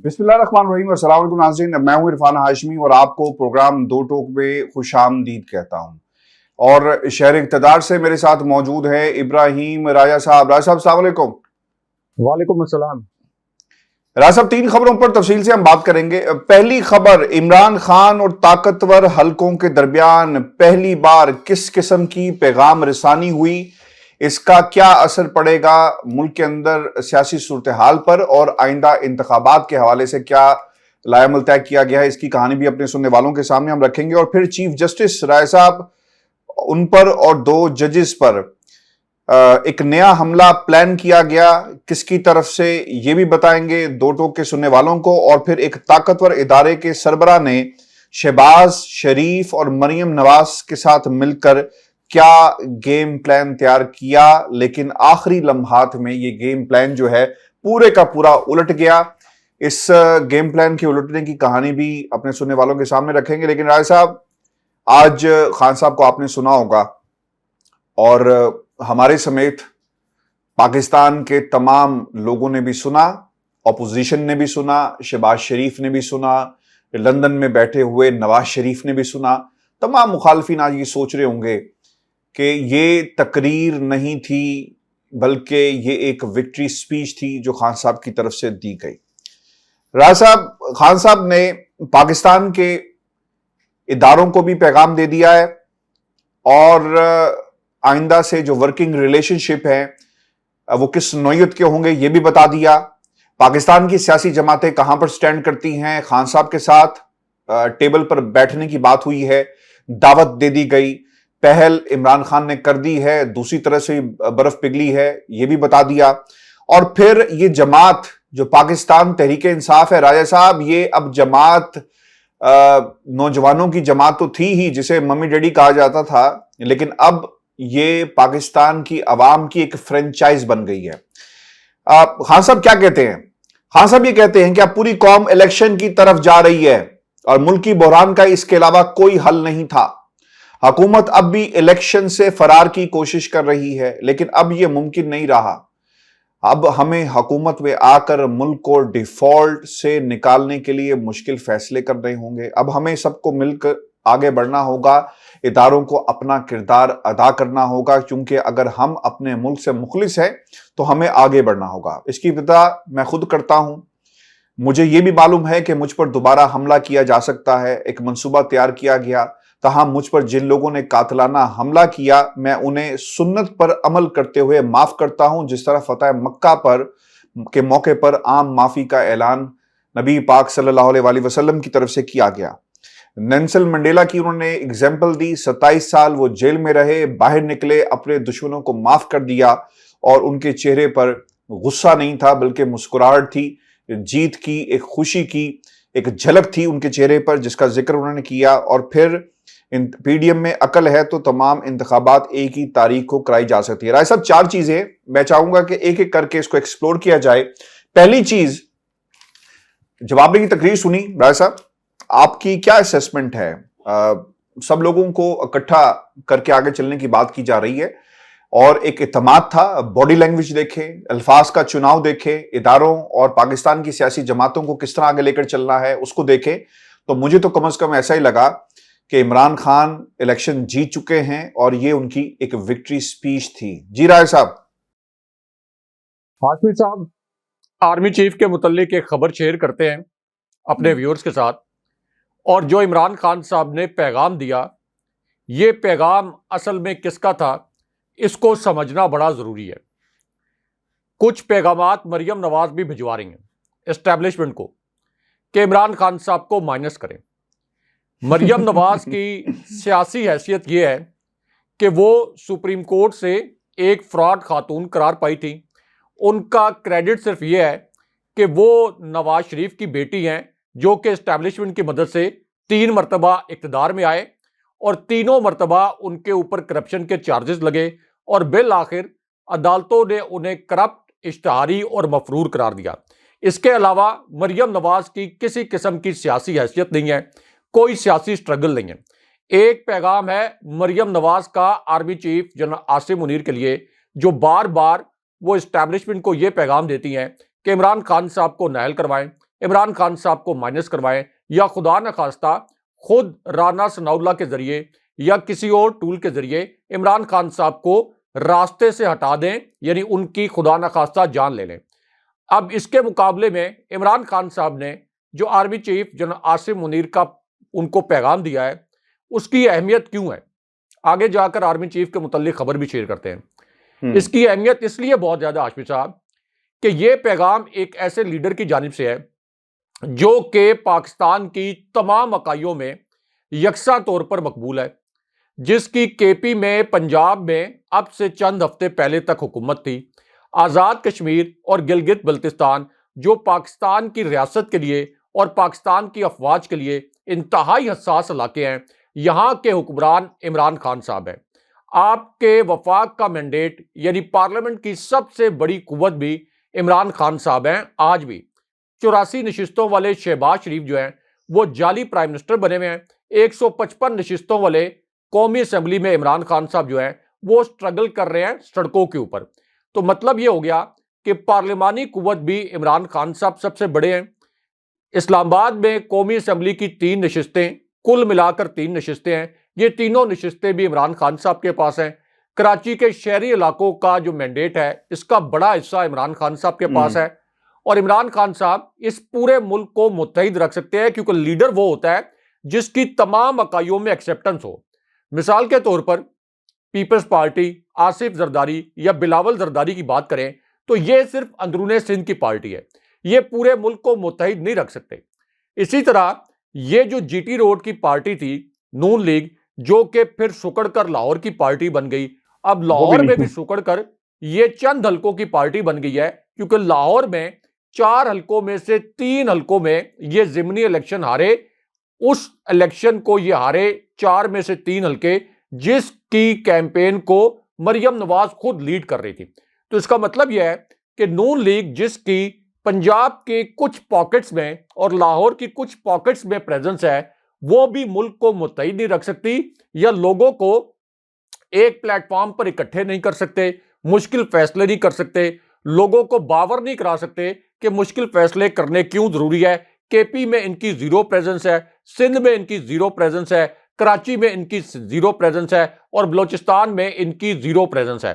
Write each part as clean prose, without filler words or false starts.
بسم اللہ الرحمن الرحیم، السلام علیکم ناظرین، میں ہوں عرفان ہاشمی اور آپ کو پروگرام دو ٹوک میں خوش آمدید کہتا ہوں۔ اور شہر اقتدار سے میرے ساتھ موجود ہے ابراہیم راجہ صاحب۔ راجہ صاحب السلام علیکم۔ وعلیکم السلام۔ راجہ صاحب، تین خبروں پر تفصیل سے ہم بات کریں گے۔ پہلی خبر، عمران خان اور طاقتور حلقوں کے درمیان پہلی بار کس قسم کی پیغام رسانی ہوئی، اس کا کیا اثر پڑے گا ملک کے اندر سیاسی صورتحال پر، اور آئندہ انتخابات کے حوالے سے کیا لائحہ عمل طے کیا گیا ہے، اس کی کہانی بھی اپنے سننے والوں کے سامنے ہم رکھیں گے۔ اور پھر چیف جسٹس رائے صاحب، ان پر اور دو ججز پر ایک نیا حملہ پلان کیا گیا، کس کی طرف سے یہ بھی بتائیں گے دو ٹوک کے سننے والوں کو۔ اور پھر ایک طاقتور ادارے کے سربراہ نے شہباز شریف اور مریم نواز کے ساتھ مل کر کیا گیم پلان تیار کیا، لیکن آخری لمحات میں یہ گیم پلان جو ہے پورے کا پورا الٹ گیا۔ اس گیم پلان کے الٹنے کی کہانی بھی اپنے سننے والوں کے سامنے رکھیں گے۔ لیکن رائے صاحب، آج خان صاحب کو آپ نے سنا ہوگا، اور ہمارے سمیت پاکستان کے تمام لوگوں نے بھی سنا، اپوزیشن نے بھی سنا، شہباز شریف نے بھی سنا، لندن میں بیٹھے ہوئے نواز شریف نے بھی سنا، تمام مخالفین آج یہ سوچ رہے ہوں گے کہ یہ تقریر نہیں تھی بلکہ یہ ایک وکٹری سپیچ تھی جو خان صاحب کی طرف سے دی گئی۔ راجہ صاحب، خان صاحب نے پاکستان کے اداروں کو بھی پیغام دے دیا ہے، اور آئندہ سے جو ورکنگ ریلیشن شپ ہے وہ کس نوعیت کے ہوں گے یہ بھی بتا دیا۔ پاکستان کی سیاسی جماعتیں کہاں پر سٹینڈ کرتی ہیں، خان صاحب کے ساتھ ٹیبل پر بیٹھنے کی بات ہوئی ہے، دعوت دے دی گئی، پہل عمران خان نے کر دی ہے، دوسری طرح سے برف پگھلی ہے، یہ بھی بتا دیا۔ اور پھر یہ جماعت جو پاکستان تحریک انصاف ہے، راجہ صاحب، یہ اب جماعت نوجوانوں کی جماعت تو تھی ہی جسے ممی ڈیڈی کہا جاتا تھا، لیکن اب یہ پاکستان کی عوام کی ایک فرنچائز بن گئی ہے۔ خان صاحب کیا کہتے ہیں؟ خان صاحب یہ کہتے ہیں کہ اب پوری قوم الیکشن کی طرف جا رہی ہے اور ملکی بحران کا اس کے علاوہ کوئی حل نہیں تھا۔ حکومت اب بھی الیکشن سے فرار کی کوشش کر رہی ہے، لیکن اب یہ ممکن نہیں رہا۔ اب ہمیں حکومت میں آ کر ملک کو ڈیفالٹ سے نکالنے کے لیے مشکل فیصلے کرنے ہوں گے۔ اب ہمیں سب کو مل کر آگے بڑھنا ہوگا، اداروں کو اپنا کردار ادا کرنا ہوگا، کیونکہ اگر ہم اپنے ملک سے مخلص ہیں تو ہمیں آگے بڑھنا ہوگا۔ اس کی ابتدا میں خود کرتا ہوں۔ مجھے یہ بھی معلوم ہے کہ مجھ پر دوبارہ حملہ کیا جا سکتا ہے، ایک منصوبہ تیار کیا گیا، تاہم مجھ پر جن لوگوں نے قاتلانہ حملہ کیا میں انہیں سنت پر عمل کرتے ہوئے معاف کرتا ہوں، جس طرح فتح مکہ کے موقع پر عام معافی کا اعلان نبی پاک صلی اللہ علیہ وآلہ وسلم کی طرف سے کیا گیا۔ نیلسن منڈیلا کی انہوں نے اگزامپل دی، 27 سال وہ جیل میں رہے، باہر نکلے، اپنے دشمنوں کو معاف کر دیا، اور ان کے چہرے پر غصہ نہیں تھا بلکہ مسکراہٹ تھی، جیت کی ایک خوشی کی ایک جھلک تھی ان کے چہرے پر، جس کا ذکر انہوں نے کیا۔ اور پھر پی ڈی ایم میں عقل ہے تو تمام انتخابات ایک ہی تاریخ کو کرائی جا سکتی ہے۔ رائے صاحب، 4 چیزیں میں چاہوں گا کہ ایک ایک کر کے اس کو ایکسپلور کیا جائے۔ پہلی چیز، جب آپ نے یہ تقریر سنی، رائے صاحب، آپ کی کیا اسیسمنٹ ہے؟ سب لوگوں کو اکٹھا کر کے آگے چلنے کی بات کی جا رہی ہے، اور ایک اعتماد تھا، باڈی لینگویج دیکھیں، الفاظ کا چناؤ دیکھیں، اداروں اور پاکستان کی سیاسی جماعتوں کو کس طرح آگے لے کر چلنا ہے اس کو دیکھیں، تو مجھے تو کم از کم ایسا ہی لگا کہ عمران خان الیکشن جیت چکے ہیں اور یہ ان کی ایک وکٹری سپیچ تھی۔ جی رائے صاحب۔ ہاشمی صاحب، آرمی چیف کے متعلق ایک خبر شیئر کرتے ہیں اپنے ویورز کے ساتھ، اور جو عمران خان صاحب نے پیغام دیا، یہ پیغام اصل میں کس کا تھا اس کو سمجھنا بڑا ضروری ہے۔ کچھ پیغامات مریم نواز بھی بھجوا رہی ہیں اسٹیبلشمنٹ کو کہ عمران خان صاحب کو مائنس کریں۔ مریم نواز کی سیاسی حیثیت یہ ہے کہ وہ سپریم کورٹ سے ایک فراڈ خاتون قرار پائی تھی۔ ان کا کریڈٹ صرف یہ ہے کہ وہ نواز شریف کی بیٹی ہیں، جو کہ اسٹیبلشمنٹ کی مدد سے 3 مرتبہ اقتدار میں آئے، اور تینوں مرتبہ ان کے اوپر کرپشن کے چارجز لگے، اور بالآخر عدالتوں نے انہیں کرپٹ، اشتہاری اور مفرور قرار دیا۔ اس کے علاوہ مریم نواز کی کسی قسم کی سیاسی حیثیت نہیں ہے، کوئی سیاسی سٹرگل نہیں ہے۔ ایک پیغام ہے مریم نواز کا army chief general Asim Munir کے لیے، جو بار بار وہ اسٹیبلشمنٹ کو یہ پیغام دیتی ہیں کہ عمران خان صاحب کو نائل کروائیں، عمران خان صاحب کو مائنس کروائیں یا خدا نخواستہ خود رانا ثناء اللہ کے ذریعے یا کسی اور ٹول کے ذریعے عمران خان صاحب کو راستے سے ہٹا دیں، یعنی ان کی خدا نخواستہ جان لے لیں۔ اب اس کے مقابلے میں عمران خان صاحب نے جو army chief general Asim Munir کا ان کو پیغام دیا ہے، اس کی اہمیت کیوں ہے؟ آگے جا کر آرمی چیف کے متعلق خبر بھی شیئر کرتے ہیں۔ اس کی اہمیت اس لیے بہت زیادہ ہاشمی صاحب کہ یہ پیغام ایک ایسے لیڈر کی جانب سے ہے جو کہ پاکستان کی تمام اکائیوں میں یکساں طور پر مقبول ہے، جس کی کے پی میں، پنجاب میں اب سے چند ہفتے پہلے تک حکومت تھی۔ آزاد کشمیر اور گلگت بلتستان جو پاکستان کی ریاست کے لیے اور پاکستان کی افواج کے لیے انتہائی حساس علاقے ہیں، یہاں کے حکمران عمران خان صاحب ہیں۔ آپ کے وفاق کا مینڈیٹ یعنی پارلیمنٹ کی سب سے بڑی قوت بھی عمران خان صاحب ہیں۔ آج بھی 84 نشستوں والے شہباز شریف جو ہیں وہ جعلی پرائم منسٹر بنے ہوئے ہیں۔ 155 نشستوں والے قومی اسمبلی میں عمران خان صاحب جو ہیں وہ سٹرگل کر رہے ہیں سڑکوں کے اوپر۔ تو مطلب یہ ہو گیا کہ پارلیمانی قوت بھی عمران خان صاحب سب سے بڑے ہیں۔ اسلام آباد میں قومی اسمبلی کی 3 نشستیں، کل ملا کر 3 نشستیں ہیں، یہ تینوں نشستیں بھی عمران خان صاحب کے پاس ہیں۔ کراچی کے شہری علاقوں کا جو مینڈیٹ ہے اس کا بڑا حصہ عمران خان صاحب کے پاس ہے، اور عمران خان صاحب اس پورے ملک کو متحد رکھ سکتے ہیں کیونکہ لیڈر وہ ہوتا ہے جس کی تمام اکائیوں میں ایکسیپٹنس ہو۔ مثال کے طور پر پیپلز پارٹی، آصف زرداری یا بلاول زرداری کی بات کریں تو یہ صرف اندرون سندھ کی پارٹی ہے، یہ پورے ملک کو متحد نہیں رکھ سکتے۔ اسی طرح یہ جو جی ٹی روڈ کی پارٹی تھی نون لیگ، جو کہ پھر سکڑ کر لاہور کی پارٹی بن گئی، اب لاہور میں بھی سکڑ کر یہ چند حلقوں کی پارٹی بن گئی ہے، کیونکہ لاہور میں 4 حلقوں میں سے 3 حلقوں میں یہ ضمنی الیکشن ہارے، اس الیکشن کو یہ ہارے 4 میں سے 3 حلقے، جس کی کیمپین کو مریم نواز خود لیڈ کر رہی تھی۔ تو اس کا مطلب یہ ہے کہ نون لیگ جس کی پنجاب کے کچھ پاکٹس میں اور لاہور کی کچھ پاکٹس میں پریزنس ہے، وہ بھی ملک کو متحد نہیں رکھ سکتی یا لوگوں کو ایک پلیٹ فارم پر اکٹھے نہیں کر سکتے، مشکل فیصلے نہیں کر سکتے، لوگوں کو باور نہیں کرا سکتے کہ مشکل فیصلے کرنے کیوں ضروری ہے۔ کے پی میں ان کی 0 پریزنس ہے، سندھ میں ان کی 0 پریزنس ہے، کراچی میں ان کی 0 پریزنس ہے، اور بلوچستان میں ان کی 0 پریزنس ہے۔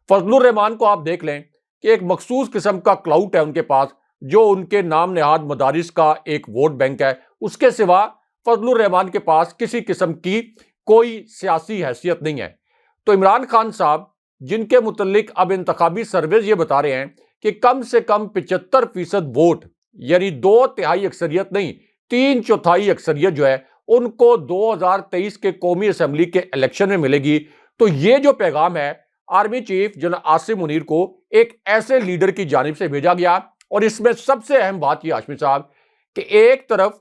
فضل الرحمان کو آپ دیکھ لیں کہ ایک مخصوص قسم کا کلاؤٹ ہے ان کے پاس، جو ان کے نام نہاد مدارس کا ایک ووٹ بینک ہے، اس کے سوا فضل الرحمان کے پاس کسی قسم کی کوئی سیاسی حیثیت نہیں ہے۔ تو عمران خان صاحب جن کے متعلق اب انتخابی سرویز یہ بتا رہے ہیں کہ کم سے کم 75% ووٹ، یعنی 2/3 اکثریت نہیں، 3/4 اکثریت جو ہے ان کو 2023 کے قومی اسمبلی کے الیکشن میں ملے گی، تو یہ جو پیغام ہے army chief general Asim Munir کو ایک ایسے لیڈر کی جانب سے بھیجا گیا۔ اور اس میں سب سے اہم بات یہ ہاشمی صاحب کہ ایک طرف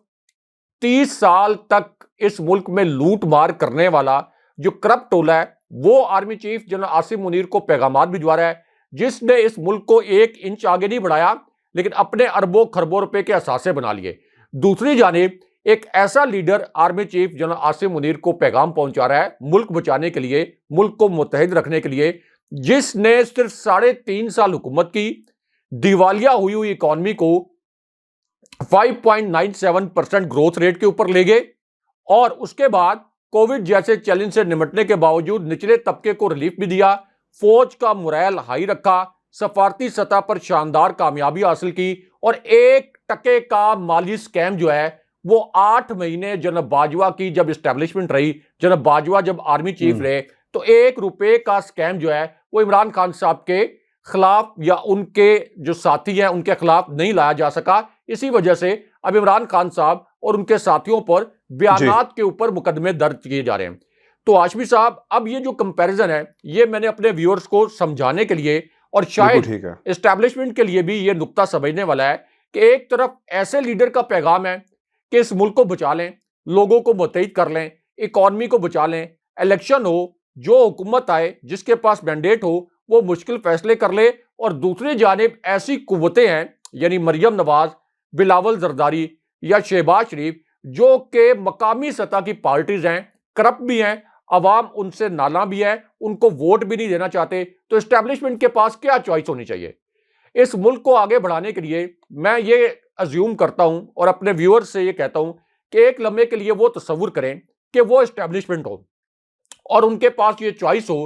30 سال تک اس ملک میں لوٹ مار کرنے والا جو کرپٹ ٹولہ ہے وہ army chief general Asim Munir کو پیغامات بھجوا رہا ہے، جس نے اس ملک کو 1 انچ آگے نہیں بڑھایا لیکن اپنے اربوں خربوں روپے کے اثاثے بنا لیے۔ دوسری جانب ایک ایسا leader army chief general Asim Munir کو پیغام پہنچا رہا ہے ملک بچانے کے لیے، ملک کو متحد رکھنے کے لیے، جس نے صرف 3.5 سال حکومت کی، دیوالیہ ہوئی اکانومی کو 5.97% گروتھ ریٹ کے اوپر لے گئے، اور اس کے بعد کووڈ جیسے چیلنج سے نمٹنے کے باوجود نچلے طبقے کو ریلیف بھی دیا، فوج کا مورائل ہائی رکھا، سفارتی سطح پر شاندار کامیابی حاصل کی، اور 1% کا مالی سکیم جو ہے وہ 8 مہینے جناب باجوہ کی جب اسٹیبلشمنٹ رہی، جناب باجوہ جب آرمی چیف رہے، تو 1 روپے کا سکیم جو ہے وہ عمران خان صاحب کے خلاف یا ان کے جو ساتھی ہیں ان کے خلاف نہیں لایا جا سکا۔ اسی وجہ سے اب عمران خان صاحب اور ان کے ساتھیوں پر بیانات کے اوپر مقدمے درج کیے جا رہے ہیں۔ تو ہاشمی صاحب اب یہ جو کمپیریزن ہے یہ میں نے اپنے ویورز کو سمجھانے کے لیے اور شاید اسٹیبلشمنٹ کے لیے بھی یہ نقطہ سمجھنے والا ہے کہ ایک طرف ایسے لیڈر کا پیغام ہے کہ اس ملک کو بچا لیں، لوگوں کو متحد کر لیں، اکانومی کو بچا لیں، الیکشن ہو، جو حکومت آئے جس کے پاس مینڈیٹ ہو وہ مشکل فیصلے کر لے، اور دوسری جانب ایسی قوتیں ہیں یعنی مریم نواز، بلاول زرداری یا شہباز شریف جو کہ مقامی سطح کی پارٹیز ہیں، کرپٹ بھی ہیں، عوام ان سے نالاں بھی ہے، ان کو ووٹ بھی نہیں دینا چاہتے، تو اسٹیبلشمنٹ کے پاس کیا چوائس ہونی چاہیے؟ اس ملک کو آگے بڑھانے کے لیے میں یہ ازیوم کرتا ہوں اور اپنے ویورز سے یہ کہتا ہوں کہ ایک لمحے کے لیے وہ تصور کریں کہ وہ اسٹیبلشمنٹ ہو اور ان کے پاس یہ چوائس ہو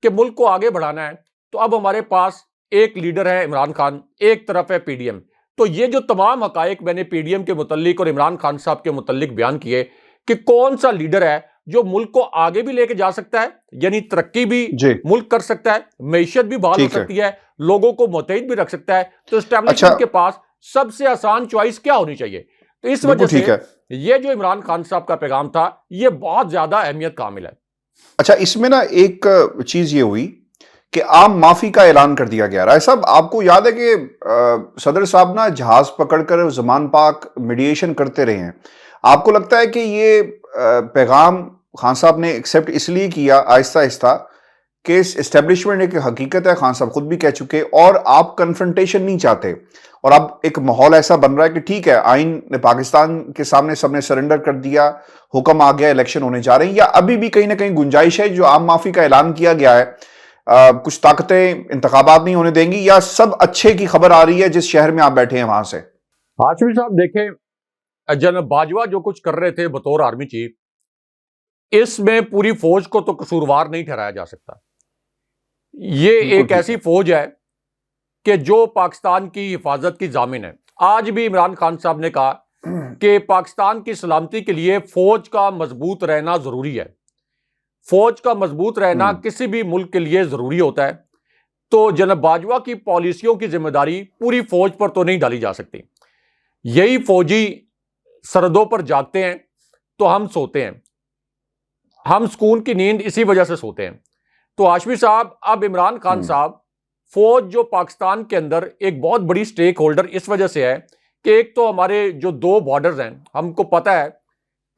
کہ ملک کو آگے بڑھانا ہے. تو اب ہمارے پاس ایک لیڈر ہے عمران خان, ایک طرف ہے پی ڈی ایم. تو یہ جو تمام حقائق میں نے پی ڈی ایم کے متعلق اور عمران خان صاحب کے متعلق بیان کیے کہ کون سا لیڈر ہے جو ملک کو آگے بھی لے کے جا سکتا ہے, یعنی ترقی بھی ملک کر سکتا ہے, معیشت بھی بحال ہو سکتی ہے, لوگوں کو متحد بھی رکھ سکتا ہے. تو اسٹیبلشمنٹ کے پاس سب سے آسان چوائس کیا ہونی چاہیے؟ تو اس وجہ سے یہ جو عمران خان صاحب کا پیغام تھا یہ بہت زیادہ اہمیت کا حامل ہے. اچھا, اس میں نا ایک چیز یہ ہوئی کہ عام معافی کا اعلان کر دیا گیا. رائے صاحب, آپ کو یاد ہے کہ صدر صاحب نا جہاز پکڑ کر زمان پاک میڈیشن کرتے رہے ہیں. آپ کو لگتا ہے کہ یہ پیغام خان صاحب نے ایکسیپٹ اس لیے کیا آہستہ آہستہ کہ اسٹیبلشمنٹ ایک حقیقت ہے, خان صاحب خود بھی کہہ چکے, اور آپ کنفرنٹیشن نہیں چاہتے, اور اب ایک ماحول ایسا بن رہا ہے کہ ٹھیک ہے آئین پاکستان کے سامنے سب نے سرنڈر کر دیا, حکم آ گیا, الیکشن ہونے جا رہے ہیں, یا ابھی بھی کہیں نہ کہیں گنجائش ہے جو عام معافی کا اعلان کیا گیا ہے, کچھ طاقتیں انتخابات نہیں ہونے دیں گی, یا سب اچھے کی خبر آ رہی ہے جس شہر میں آپ بیٹھے ہیں وہاں سے؟ ہاشمی صاحب دیکھیں, جناب باجوہ جو کچھ کر رہے تھے بطور آرمی چیف, اس میں پوری فوج کو تو قصوروار نہیں ٹھہرایا جا سکتا. یہ ایک ایسی فوج ہے کہ جو پاکستان کی حفاظت کی ضامن ہے. آج بھی عمران خان صاحب نے کہا کہ پاکستان کی سلامتی کے لیے فوج کا مضبوط رہنا ضروری ہے. فوج کا مضبوط رہنا کسی بھی ملک کے لیے ضروری ہوتا ہے. تو جناب باجوہ کی پالیسیوں کی ذمہ داری پوری فوج پر تو نہیں ڈالی جا سکتی. یہی فوجی سرحدوں پر جاگتے ہیں تو ہم سوتے ہیں, ہم سکون کی نیند اسی وجہ سے سوتے ہیں. تو ہاشمی صاحب, اب عمران خان صاحب فوج جو پاکستان کے اندر ایک بہت بڑی سٹیک ہولڈر اس وجہ سے ہے کہ ایک تو ہمارے جو دو بارڈرز ہیں, ہم کو پتہ ہے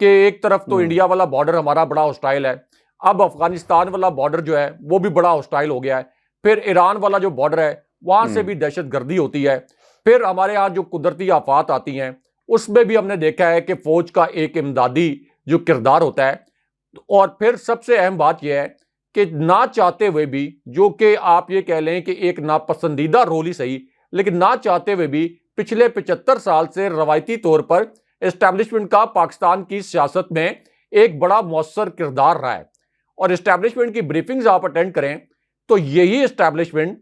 کہ ایک طرف تو انڈیا والا بارڈر ہمارا بڑا ہوسٹائل ہے, اب افغانستان والا بارڈر جو ہے وہ بھی بڑا ہوسٹائل ہو گیا ہے, پھر ایران والا جو بارڈر ہے وہاں سے بھی دہشت گردی ہوتی ہے, پھر ہمارے ہاں جو قدرتی آفات آتی ہیں اس میں بھی ہم نے دیکھا ہے کہ فوج کا ایک امدادی جو کردار ہوتا ہے. اور پھر سب سے اہم بات یہ ہے کہ نہ چاہتے ہوئے بھی, جو کہ آپ یہ کہہ لیں کہ ایک ناپسندیدہ رول ہی صحیح, لیکن نہ چاہتے ہوئے بھی پچھلے 75 سال سے روایتی طور پر اسٹیبلشمنٹ کا پاکستان کی سیاست میں ایک بڑا مؤثر کردار رہا ہے. اور اسٹیبلشمنٹ کی بریفنگز آپ اٹینڈ کریں تو یہی اسٹیبلشمنٹ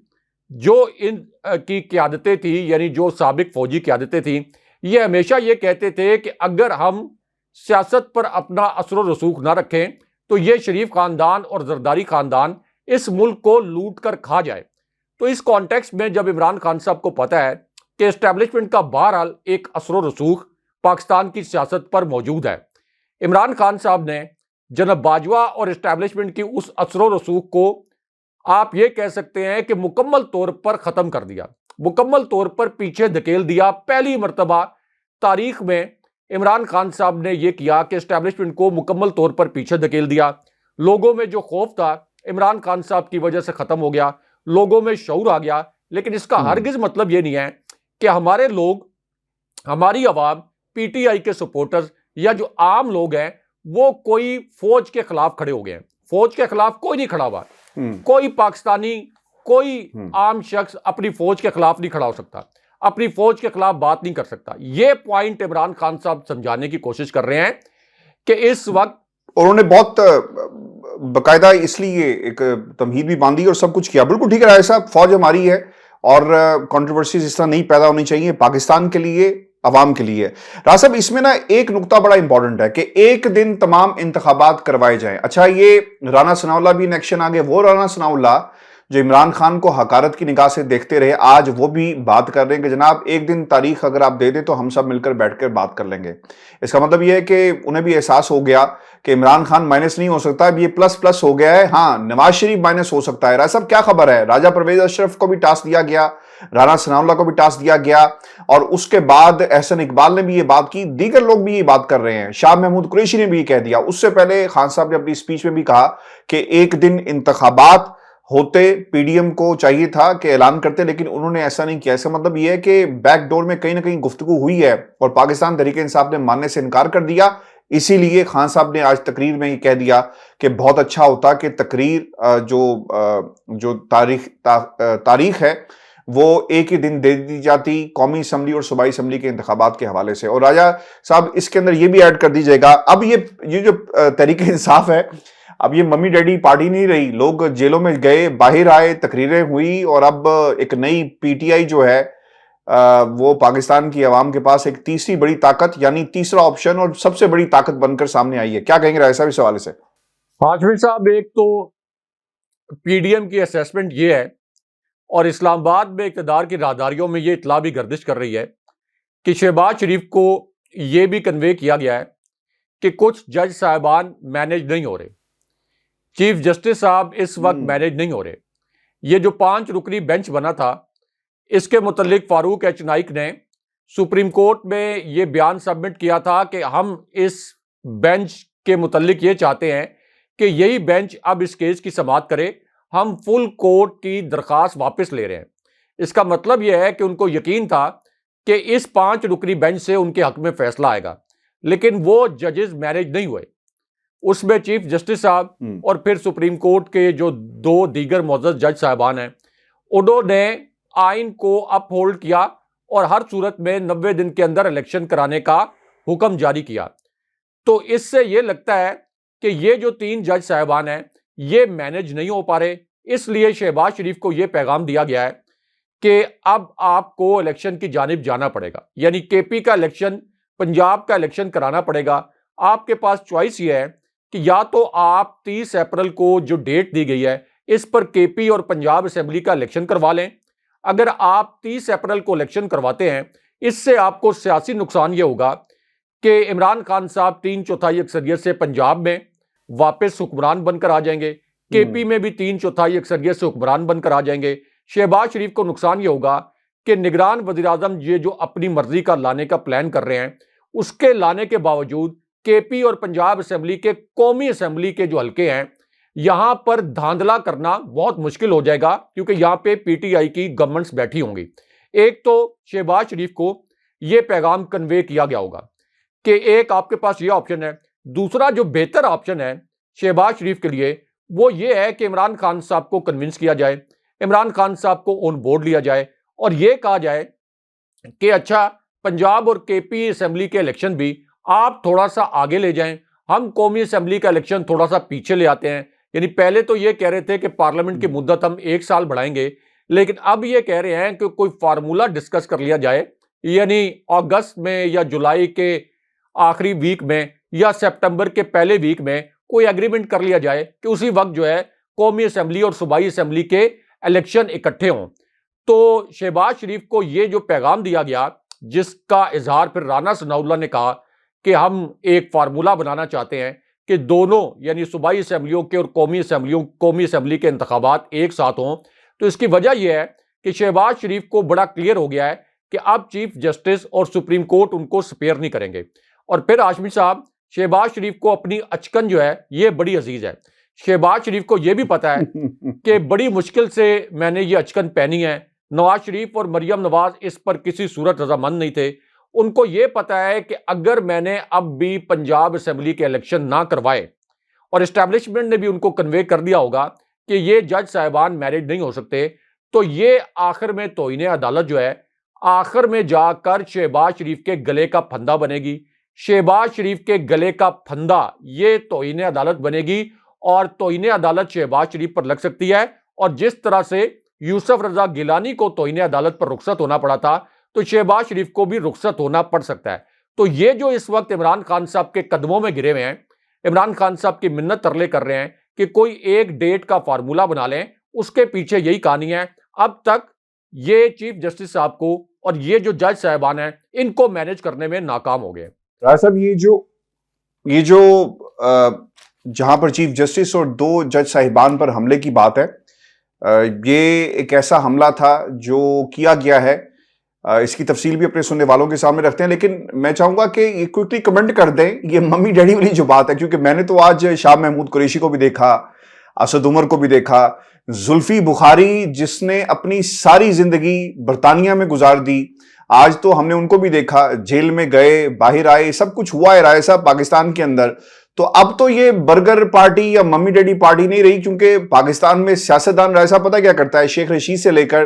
جو ان کی قیادتیں تھیں, یعنی جو سابق فوجی قیادتیں تھیں, یہ ہمیشہ یہ کہتے تھے کہ اگر ہم سیاست پر اپنا اثر و رسوخ نہ رکھیں تو یہ شریف خاندان اور زرداری خاندان اس ملک کو لوٹ کر کھا جائے. تو اس کانٹیکسٹ میں جب عمران خان صاحب کو پتہ ہے کہ اسٹیبلشمنٹ کا بہرحال ایک اثر و رسوخ پاکستان کی سیاست پر موجود ہے, عمران خان صاحب نے جناب باجوہ اور اسٹیبلشمنٹ کی اس اثر و رسوخ کو آپ یہ کہہ سکتے ہیں کہ مکمل طور پر ختم کر دیا, مکمل طور پر پیچھے دھکیل دیا. پہلی مرتبہ تاریخ میں عمران خان صاحب نے یہ کیا کہ اسٹیبلشمنٹ کو مکمل طور پر پیچھے دھکیل دیا. لوگوں میں جو خوف تھا عمران خان صاحب کی وجہ سے ختم ہو گیا, لوگوں میں شعور آ گیا. لیکن اس کا ہرگز مطلب یہ نہیں ہے کہ ہمارے لوگ, ہماری عوام, پی ٹی آئی کے سپورٹرز یا جو عام لوگ ہیں وہ کوئی فوج کے خلاف کھڑے ہو گئے ہیں. فوج کے خلاف کوئی نہیں کھڑا ہوا. کوئی پاکستانی, کوئی عام شخص اپنی فوج کے خلاف نہیں کھڑا ہو سکتا, اپنی فوج کے خلاف بات نہیں کر سکتا. یہ پوائنٹ عمران خان صاحب سمجھانے کی کوشش کر رہے ہیں کہ اس وقت, اور انہوں نے بہت باقاعدہ اس لیے ایک تمہید بھی باندھی اور سب کچھ کیا. بالکل ٹھیک ہے رائے صاحب, فوج ہماری ہے اور کنٹروورسیز اس طرح نہیں پیدا ہونی چاہیے پاکستان کے لیے, عوام کے لیے. راز صاحب, اس میں نا ایک نقطہ بڑا امپورٹنٹ ہے کہ ایک دن تمام انتخابات کروائے جائیں. اچھا, یہ رانا ثناء اللہ بھی ان ایکشن آ گئے. وہ رانا ثناء اللہ جو عمران خان کو حقارت کی نگاہ سے دیکھتے رہے, آج وہ بھی بات کر رہے ہیں کہ جناب ایک دن تاریخ اگر آپ دے دیں تو ہم سب مل کر بیٹھ کر بات کر لیں گے. اس کا مطلب یہ ہے کہ انہیں بھی احساس ہو گیا کہ عمران خان مائنس نہیں ہو سکتا, اب یہ پلس پلس ہو گیا ہے. ہاں, نواز شریف مائنس ہو سکتا ہے. راج صاحب کیا خبر ہے, راجہ پرویز اشرف کو بھی ٹاسک دیا گیا, رانا ثناء اللہ کو بھی ٹاسک دیا گیا, اور اس کے بعد احسن اقبال نے بھی یہ بات کی, دیگر لوگ بھی یہ بات کر رہے ہیں, شاہ محمود قریشی نے بھی یہ کہہ دیا. اس سے پہلے خان صاحب نے اپنی اسپیچ میں بھی کہا کہ ایک دن انتخابات ہوتے, پی ڈی ایم کو چاہیے تھا کہ اعلان کرتے, لیکن انہوں نے ایسا نہیں کیا. اس کا مطلب یہ ہے کہ بیک ڈور میں کہیں نہ کہیں گفتگو ہوئی ہے اور پاکستان تحریک انصاف نے ماننے سے انکار کر دیا. اسی لیے خان صاحب نے آج تقریر میں یہ کہہ دیا کہ بہت اچھا ہوتا کہ تقریر جو تاریخ ہے وہ ایک ہی دن دے دی جاتی قومی اسمبلی اور صوبائی اسمبلی کے انتخابات کے حوالے سے. اور راجہ صاحب اس کے اندر یہ بھی ایڈ کر دیجیے گا, اب یہ جو تحریک انصاف ہے, اب یہ ممی ڈیڈی پارٹی نہیں رہی, لوگ جیلوں میں گئے, باہر آئے, تقریریں ہوئی, اور اب ایک نئی پی ٹی آئی جو ہے وہ پاکستان کی عوام کے پاس ایک تیسری بڑی طاقت یعنی تیسرا آپشن اور سب سے بڑی طاقت بن کر سامنے آئی ہے. کیا کہیں گے رائے صاحب اس حوالے سے؟ ہاشمی صاحب, ایک تو پی ڈی ایم کی اسیسمنٹ یہ ہے, اور اسلام آباد میں اقتدار کی راہداریوں میں یہ اطلاع بھی گردش کر رہی ہے کہ شہباز شریف کو یہ بھی کنوے کیا گیا ہے کہ کچھ جج صاحبان مینیج نہیں ہو رہے, چیف جسٹس صاحب اس وقت مینیج نہیں ہو رہے. یہ جو 5 رکنی بینچ بنا تھا, اس کے متعلق فاروق ایچ نائک نے سپریم کورٹ میں یہ بیان سبمٹ کیا تھا کہ ہم اس بینچ کے متعلق یہ چاہتے ہیں کہ یہی بینچ اب اس کیس کی سماعت کرے, ہم فل کورٹ کی درخواست واپس لے رہے ہیں. اس کا مطلب یہ ہے کہ ان کو یقین تھا کہ اس 5 رکنی بینچ سے ان کے حق میں فیصلہ آئے گا, لیکن وہ ججز مینیج نہیں ہوئے. اس میں چیف جسٹس صاحب اور پھر سپریم کورٹ کے جو 2 دیگر معزز جج صاحبان ہیں, انہوں نے آئین کو اپ ہولڈ کیا اور ہر صورت میں 90 دن کے اندر الیکشن کرانے کا حکم جاری کیا. تو اس سے یہ لگتا ہے کہ یہ جو 3 جج صاحبان ہیں یہ مینیج نہیں ہو پا رہے, اس لیے شہباز شریف کو یہ پیغام دیا گیا ہے کہ اب آپ کو الیکشن کی جانب جانا پڑے گا, یعنی کے پی کا الیکشن, پنجاب کا الیکشن کرانا پڑے گا. آپ کے پاس چوائس یہ ہے کہ یا تو آپ 30 اپریل کو جو ڈیٹ دی گئی ہے اس پر کے پی اور پنجاب اسمبلی کا الیکشن کروا لیں. اگر آپ 30 اپریل کو الیکشن کرواتے ہیں, اس سے آپ کو سیاسی نقصان یہ ہوگا کہ عمران خان صاحب 3/4 اکثریت سے پنجاب میں واپس حکمران بن کر آ جائیں گے, کے پی میں بھی 3/4 اکثریت سے حکمران بن کر آ جائیں گے. شہباز شریف کو نقصان یہ ہوگا کہ نگران وزیر اعظم یہ جو اپنی مرضی کا لانے کا پلان کر رہے ہیں, اس کے لانے کے باوجود کے پی اور پنجاب اسمبلی کے قومی اسمبلی کے جو حلقے ہیں یہاں پر دھاندلا کرنا بہت مشکل ہو جائے گا, کیونکہ یہاں پہ پی ٹی آئی کی گورنمنٹس بیٹھی ہوں گی. ایک تو شہباز شریف کو یہ پیغام کنوے کیا گیا ہوگا کہ ایک آپ کے پاس یہ آپشن ہے. دوسرا جو بہتر آپشن ہے شہباز شریف کے لیے وہ یہ ہے کہ عمران خان صاحب کو کنونس کیا جائے, عمران خان صاحب کو آن بورڈ لیا جائے اور یہ کہا جائے کہ اچھا پنجاب اور کے پی اسمبلی کے الیکشن بھی آپ تھوڑا سا آگے لے جائیں, ہم قومی اسمبلی کا الیکشن تھوڑا سا پیچھے لے آتے ہیں. یعنی پہلے تو یہ کہہ رہے تھے کہ پارلیمنٹ کی مدت ہم 1 سال بڑھائیں گے, لیکن اب یہ کہہ رہے ہیں کہ کوئی فارمولا ڈسکس کر لیا جائے, یعنی اگست میں یا جولائی کے آخری ویک میں یا سپٹمبر کے پہلے ویک میں کوئی ایگریمنٹ کر لیا جائے کہ اسی وقت جو ہے قومی اسمبلی اور صوبائی اسمبلی کے الیکشن اکٹھے ہوں. تو شہباز شریف کو یہ جو پیغام دیا گیا, جس کا اظہار پھر رانا ثناء اللہ نے کہا کہ ہم ایک فارمولا بنانا چاہتے ہیں کہ دونوں یعنی صوبائی اسمبلیوں کے اور قومی اسمبلی کے انتخابات ایک ساتھ ہوں. تو اس کی وجہ یہ ہے کہ شہباز شریف کو بڑا کلیئر ہو گیا ہے کہ اب چیف جسٹس اور سپریم کورٹ ان کو سپیئر نہیں کریں گے. اور پھر ہاشمی صاحب, شہباز شریف کو اپنی اچکن جو ہے یہ بڑی عزیز ہے. شہباز شریف کو یہ بھی پتا ہے کہ بڑی مشکل سے میں نے یہ اچکن پہنی ہے. نواز شریف اور مریم نواز اس پر کسی صورت رضامند نہیں تھے. ان کو یہ پتا ہے کہ اگر میں نے اب بھی پنجاب اسمبلی کے الیکشن نہ کروائے, اور اسٹیبلشمنٹ نے بھی ان کو کنوے کر دیا ہوگا کہ یہ جج صاحبان میرڈ نہیں ہو سکتے, تو یہ آخر میں توہین عدالت جو ہے آخر میں جا کر شہباز شریف کے گلے کا پھندا بنے گی. شہباز شریف کے گلے کا پھندا یہ توہین عدالت بنے گی, اور توہین عدالت شہباز شریف پر لگ سکتی ہے. اور جس طرح سے یوسف رضا گیلانی کو توہین عدالت پر رخصت ہونا پڑا تھا, تو شہباز شریف کو بھی رخصت ہونا پڑ سکتا ہے. تو یہ جو اس وقت عمران خان صاحب کے قدموں میں گرے ہوئے ہیں, عمران خان صاحب کی منت ترلے کر رہے ہیں کہ کوئی ایک ڈیٹ کا فارمولا بنا لیں, اس کے پیچھے یہی کہانی ہے. اب تک یہ چیف جسٹس صاحب کو اور یہ جو جج صاحبان ہیں ان کو مینیج کرنے میں ناکام ہو گئے. راج صاحب, یہ جو جہاں پر چیف جسٹس اور 2 جج صاحبان پر حملے کی بات ہے, یہ ایک ایسا حملہ تھا جو کیا گیا ہے. اس کی تفصیل بھی اپنے سننے والوں کے سامنے رکھتے ہیں, لیکن میں چاہوں گا کہ یہ کوئکلی کمنٹ کر دیں یہ ممی ڈیڈی والی جو بات ہے, کیونکہ میں نے تو آج شاہ محمود قریشی کو بھی دیکھا, اسد عمر کو بھی دیکھا, زلفی بخاری جس نے اپنی ساری زندگی برطانیہ میں گزار دی, آج تو ہم نے ان کو بھی دیکھا, جیل میں گئے, باہر آئے, سب کچھ ہوا ہے رائے صاحب پاکستان کے اندر. تو اب تو یہ برگر پارٹی یا ممی ڈیڈی پارٹی نہیں رہی, کیونکہ پاکستان میں سیاستدان رائے صاحب پتہ کیا کرتا ہے, شیخ رشید سے لے کر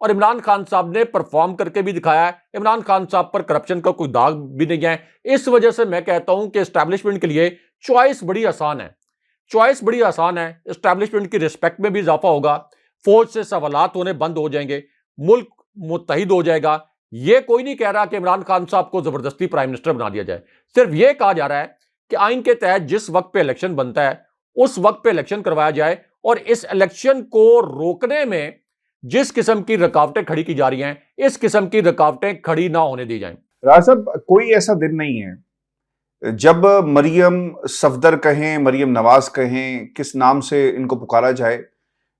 اور عمران خان صاحب نے پرفارم کر کے بھی دکھایا ہے۔ عمران خان صاحب پر کرپشن کا کوئی داغ بھی نہیں ہے۔ اس وجہ سے میں کہتا ہوں کہ اسٹیبلشمنٹ کے لیے چوائس بڑی آسان ہے، چوائس بڑی آسان ہے۔ اسٹیبلشمنٹ کی رسپیکٹ میں بھی اضافہ ہوگا، فوج سے سوالات ہونے بند ہو جائیں گے، ملک متحد ہو جائے گا۔ یہ کوئی نہیں کہہ رہا کہ عمران خان صاحب کو زبردستی پرائم منسٹر بنا دیا جائے، صرف یہ کہا جا رہا ہے کہ آئین کے تحت جس وقت پہ الیکشن بنتا ہے اس وقت پہ الیکشن کروایا جائے، اور اس الیکشن کو روکنے میں جس قسم کی رکاوٹیں کھڑی کی جا رہی ہیں اس قسم کی رکاوٹیں کھڑی نہ ہونے دی جائیں۔ راز صاحب، کوئی ایسا دن نہیں ہے جب مریم صفدر کہیں، مریم نواز کہیں، کس نام سے ان کو پکارا جائے،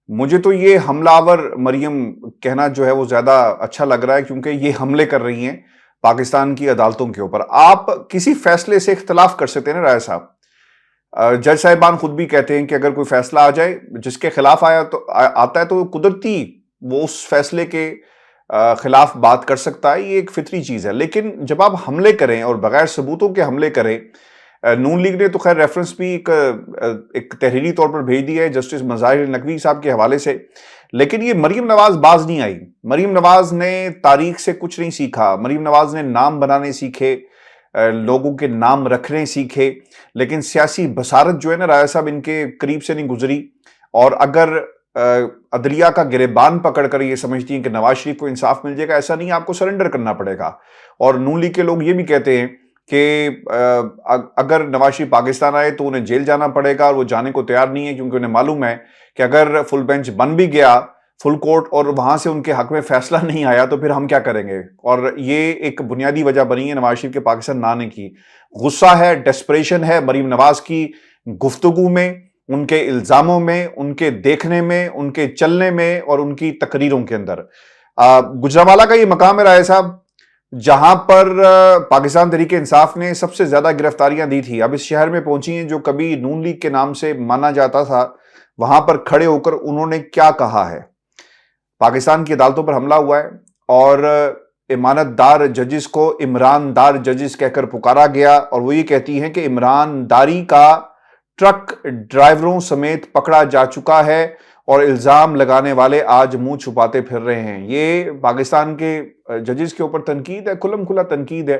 مجھے تو یہ حملہ آور مریم کہنا جو ہے وہ زیادہ اچھا لگ رہا ہے، کیونکہ یہ حملے کر رہی ہیں پاکستان کی عدالتوں کے اوپر۔ آپ کسی فیصلے سے اختلاف کر سکتے ہیں نا رائے صاحب، جج صاحبان خود بھی کہتے ہیں کہ اگر کوئی فیصلہ آ جائے جس کے خلاف آتا ہے تو قدرتی وہ اس فیصلے کے خلاف بات کر سکتا ہے، یہ ایک فطری چیز ہے۔ لیکن جب آپ حملے کریں اور بغیر ثبوتوں کے حملے کریں، نون لیگ نے تو خیر ریفرنس بھی ایک تحریری طور پر بھیج دیا ہے جسٹس مظاہر نقوی صاحب کے حوالے سے، لیکن یہ مریم نواز باز نہیں آئی۔ مریم نواز نے تاریخ سے کچھ نہیں سیکھا، مریم نواز نے نام بنانے سیکھے، لوگوں کے نام رکھنے سیکھے، لیکن سیاسی بصارت جو ہے نا رائے صاحب ان کے قریب سے نہیں گزری۔ اور اگر عدلیہ کا گریبان پکڑ کر یہ سمجھتی ہیں کہ نواز شریف کو انصاف مل جائے گا، ایسا نہیں، آپ کو سرنڈر کرنا پڑے گا۔ اور نون لیگ کے لوگ یہ بھی کہتے ہیں کہ اگر نواز شریف پاکستان آئے تو انہیں جیل جانا پڑے گا، اور وہ جانے کو تیار نہیں ہے، کیونکہ انہیں معلوم ہے کہ اگر فل بینچ بن بھی گیا، فل کورٹ، اور وہاں سے ان کے حق میں فیصلہ نہیں آیا تو پھر ہم کیا کریں گے۔ اور یہ ایک بنیادی وجہ بنی ہے نواز شریف کے پاکستان نہ آنے کی۔ غصہ ہے، ڈیسپریشن ہے مریم نواز کی گفتگو میں، ان کے الزاموں میں، ان کے دیکھنے میں، ان کے چلنے میں، اور ان کی تقریروں کے اندر۔ گجرانوالہ کا یہ مقام ہے رائے صاحب جہاں پر پاکستان تحریک انصاف نے سب سے زیادہ گرفتاریاں دی تھی، اب اس شہر میں پہنچی ہیں جو کبھی نون لیگ کے نام سے مانا جاتا تھا۔ وہاں پر کھڑے ہو کر انہوں نے کیا کہا ہے؟ پاکستان کی عدالتوں پر حملہ ہوا ہے اور امانت دار ججز کو عمران دار ججز کہہ کر پکارا گیا، اور وہ یہ کہتی ہیں کہ عمران داری کا ٹرک ڈرائیوروں سمیت پکڑا جا چکا ہے، اور الزام لگانے والے آج منہ چھپاتے پھر رہے ہیں۔ یہ پاکستان کے ججز کے اوپر تنقید ہے، کھلم کھلا تنقید ہے۔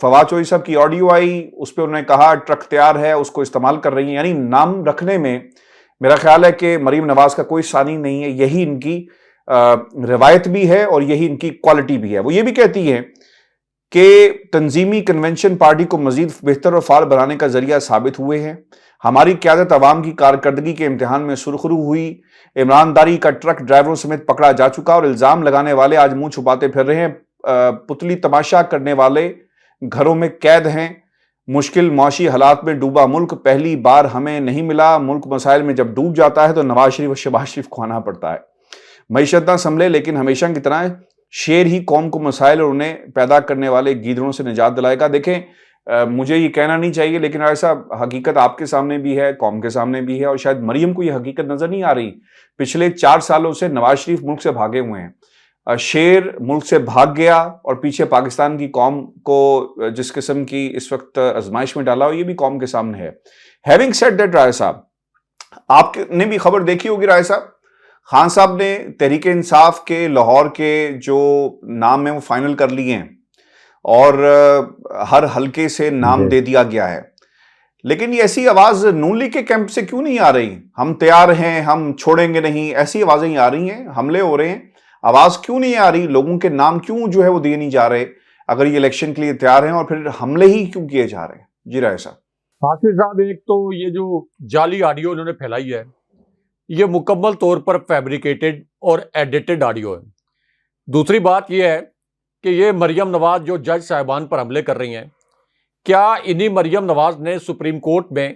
فواد چوہدری صاحب کی آڈیو آئی، اس پہ انہوں نے کہا ٹرک تیار ہے، اس کو استعمال کر رہی ہیں۔ یعنی نام رکھنے میں میرا خیال ہے کہ مریم نواز کا کوئی ثانی نہیں ہے، یہی ان کی روایت بھی ہے اور یہی ان کی کوالٹی بھی ہے۔ وہ یہ بھی کہتی ہے کہ تنظیمی کنونشن پارٹی کو مزید بہتر اور فعال بنانے کا ذریعہ ثابت ہوئے ہیں، ہماری قیادت عوام کی کارکردگی کے امتحان میں سرخرو ہوئی، عمران داری کا ٹرک ڈرائیوروں سمیت پکڑا جا چکا، اور الزام لگانے والے آج منہ چھپاتے پھر رہے ہیں، پتلی تماشا کرنے والے گھروں میں قید ہیں، مشکل معاشی حالات میں ڈوبا ملک پہلی بار ہمیں نہیں ملا، ملک مسائل میں جب ڈوب جاتا ہے تو نواز شریف اور شہباز شریف کو آنا پڑتا ہے، معیشت نہ سنبھلے لیکن ہمیشہ کی طرح شیر ہی قوم کو مسائل اور انہیں پیدا کرنے والے گیدڑوں سے نجات دلائے گا۔ دیکھیں مجھے یہ کہنا نہیں چاہیے، لیکن ایسا حقیقت آپ کے سامنے بھی ہے، قوم کے سامنے بھی ہے، اور شاید مریم کو یہ حقیقت نظر نہیں آ رہی۔ پچھلے 4 سالوں سے نواز شریف ملک سے بھاگے ہوئے ہیں، شیر ملک سے بھاگ گیا اور پیچھے پاکستان کی قوم کو جس قسم کی اس وقت آزمائش میں ڈالا ہو، یہ بھی قوم کے سامنے ہے۔ ہیونگ سیڈ دیٹ رائے صاحب، آپ نے بھی خبر دیکھی ہوگی رائے صاحب، خان صاحب نے تحریک انصاف کے لاہور کے جو نام ہیں وہ فائنل کر لیے ہیں، اور ہر حلقے سے نام دے دیا گیا ہے، لیکن یہ ایسی آواز نون لیگ کے کیمپ سے کیوں نہیں آ رہی؟ ہم تیار ہیں، ہم چھوڑیں گے نہیں، ایسی آوازیں ہی آ رہی ہیں، حملے ہو رہے ہیں، آواز کیوں نہیں آ رہی؟ لوگوں کے نام کیوں جو ہے وہ دیے نہیں جا رہے اگر یہ الیکشن کے لیے تیار ہیں، اور پھر حملے ہی کیوں کیے جا رہے ہیں؟ جی رائے صاحب۔ حافظ صاحب، ایک تو یہ جو جعلی آڈیو انہوں نے پھیلائی ہے یہ مکمل طور پر فیبریکیٹڈ اور ایڈیٹڈ آڈیو ہے۔ دوسری بات یہ ہے کہ یہ مریم نواز جو جج صاحبان پر حملے کر رہی ہیں، کیا انہی مریم نواز نے سپریم کورٹ میں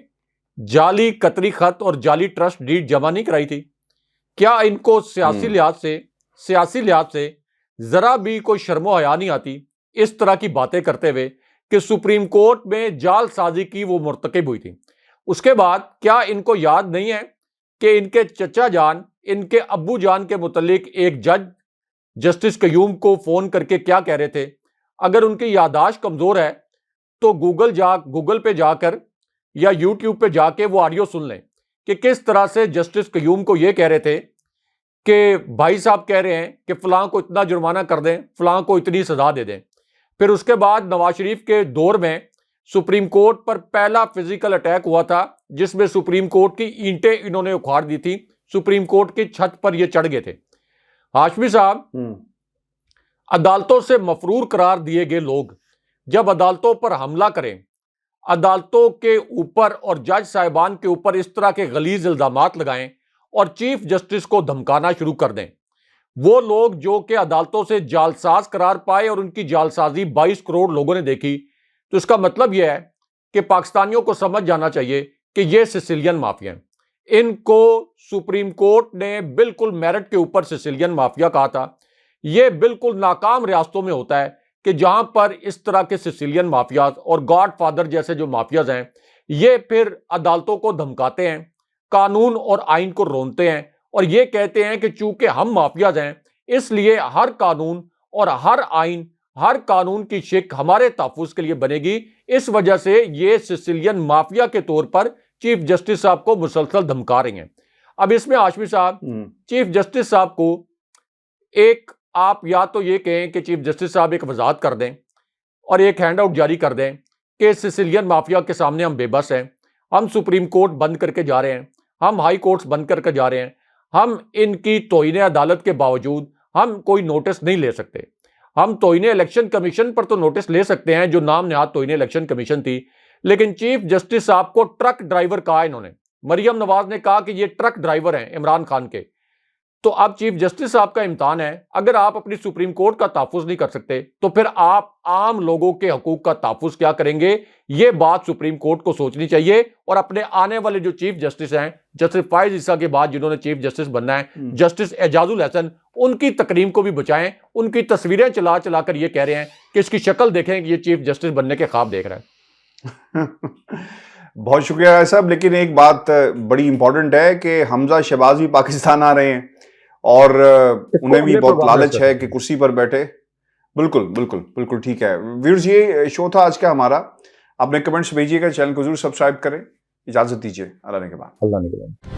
جعلی قطری خط اور جعلی ٹرسٹ ڈیڈ جمع نہیں کرائی تھی؟ کیا ان کو سیاسی لحاظ سے ذرا بھی کوئی شرم و حیا نہیں آتی اس طرح کی باتیں کرتے ہوئے کہ سپریم کورٹ میں جعل سازی کی وہ مرتکب ہوئی تھی؟ اس کے بعد کیا ان کو یاد نہیں ہے کہ ان کے چچا جان، ان کے ابو جان کے متعلق ایک جج جسٹس قیوم کو فون کر کے کیا کہہ رہے تھے؟ اگر ان کی یادداشت کمزور ہے تو گوگل پہ جا کر یا یوٹیوب پہ جا کے وہ آڈیو سن لیں کہ کس طرح سے جسٹس قیوم کو یہ کہہ رہے تھے کہ بھائی صاحب کہہ رہے ہیں کہ فلاں کو اتنا جرمانہ کر دیں، فلاں کو اتنی سزا دے دیں. پھر اس کے بعد نواز شریف کے دور میں سپریم کورٹ پر پہلا فزیکل اٹیک ہوا تھا، جس میں سپریم کورٹ کی اینٹیں انہوں نے اکھاڑ دی تھی. سپریم کورٹ کی چھت پر یہ چڑھ گئے تھے. ہاشمی صاحب، عدالتوں سے مفرور قرار دیے گئے لوگ جب عدالتوں پر حملہ کریں، عدالتوں کے اوپر اور جج صاحبان کے اوپر اس طرح کے غلیظ الزامات لگائیں اور چیف جسٹس کو دھمکانا شروع کر دیں، وہ لوگ جو کہ عدالتوں سے جعلساز قرار پائے اور ان کی جعلسازی 22 کروڑ لوگوں نے دیکھی، تو اس کا مطلب یہ ہے کہ پاکستانیوں کو سمجھ جانا چاہیے کہ یہ سسیلین مافیا ہیں. ان کو سپریم کورٹ نے بالکل میرٹ کے اوپر سسیلین مافیا کہا تھا. یہ بالکل ناکام ریاستوں میں ہوتا ہے کہ جہاں پر اس طرح کے سسیلین مافیاز اور گاڈ فادر جیسے جو مافیاز ہیں، یہ پھر عدالتوں کو دھمکاتے ہیں، قانون اور آئین کو رونتے ہیں اور یہ کہتے ہیں کہ چونکہ ہم مافیاز ہیں اس لیے ہر قانون اور ہر آئین، ہر قانون کی شک ہمارے تحفظ کے لیے بنے گی. اس وجہ سے یہ سسیلین مافیا کے طور پر چیف جسٹس صاحب کو مسلسل دھمکا رہی ہیں. اب اس میں ہاشمی صاحب چیف جسٹس صاحب کو ایک، آپ یا تو یہ کہیں کہ چیف جسٹس صاحب ایک وضاحت کر دیں اور ایک ہینڈ آؤٹ جاری کر دیں کہ سسیلین مافیا کے سامنے ہم بے بس ہیں، ہم سپریم کورٹ بند کر کے جا رہے ہیں، ہم ہائی کورٹس بند کر کے جا رہے ہیں، ہم ان کی توہین عدالت کے باوجود ہم کوئی نوٹس نہیں لے سکتے. ہم توہین الیکشن کمیشن پر تو نوٹس لے سکتے ہیں جو نام نہاد توہین الیکشن کمیشن تھی، لیکن چیف جسٹس صاحب کو ٹرک ڈرائیور کہا انہوں نے. مریم نواز نے کہا کہ یہ ٹرک ڈرائیور ہیں عمران خان کے. تو اب چیف جسٹس صاحب کا امتحان ہے، اگر آپ اپنی سپریم کورٹ کا تحفظ نہیں کر سکتے تو پھر آپ عام لوگوں کے حقوق کا تحفظ کیا کریں گے؟ یہ بات سپریم کورٹ کو سوچنی چاہیے اور اپنے آنے والے جو چیف جسٹس ہیں، جسٹس فائز عیسیٰ کے بعد جنہوں نے چیف جسٹس بننا ہے، جسٹس اعجاز الحسن، ان کی تکریم کو بھی بچائیں. ان کی تصویریں چلا چلا کر یہ کہہ رہے ہیں کہ اس کی شکل دیکھیں کہ یہ چیف جسٹس بننے کے خواب دیکھ رہا ہے. بہت شکریہ راج صاحب. لیکن ایک بات بڑی امپورٹنٹ ہے کہ حمزہ شہباز بھی پاکستان آ رہے ہیں اور انہیں بھی بہت لالچ ہے کہ کرسی پر بیٹھے. بالکل بالکل بالکل ٹھیک ہے. ویورز، یہ شو تھا آج کا ہمارا. اپنے کمنٹس بھیجیے گا، چینل کو ضرور سبسکرائب کریں. اجازت دیجیے، اللہ نے کے بعد.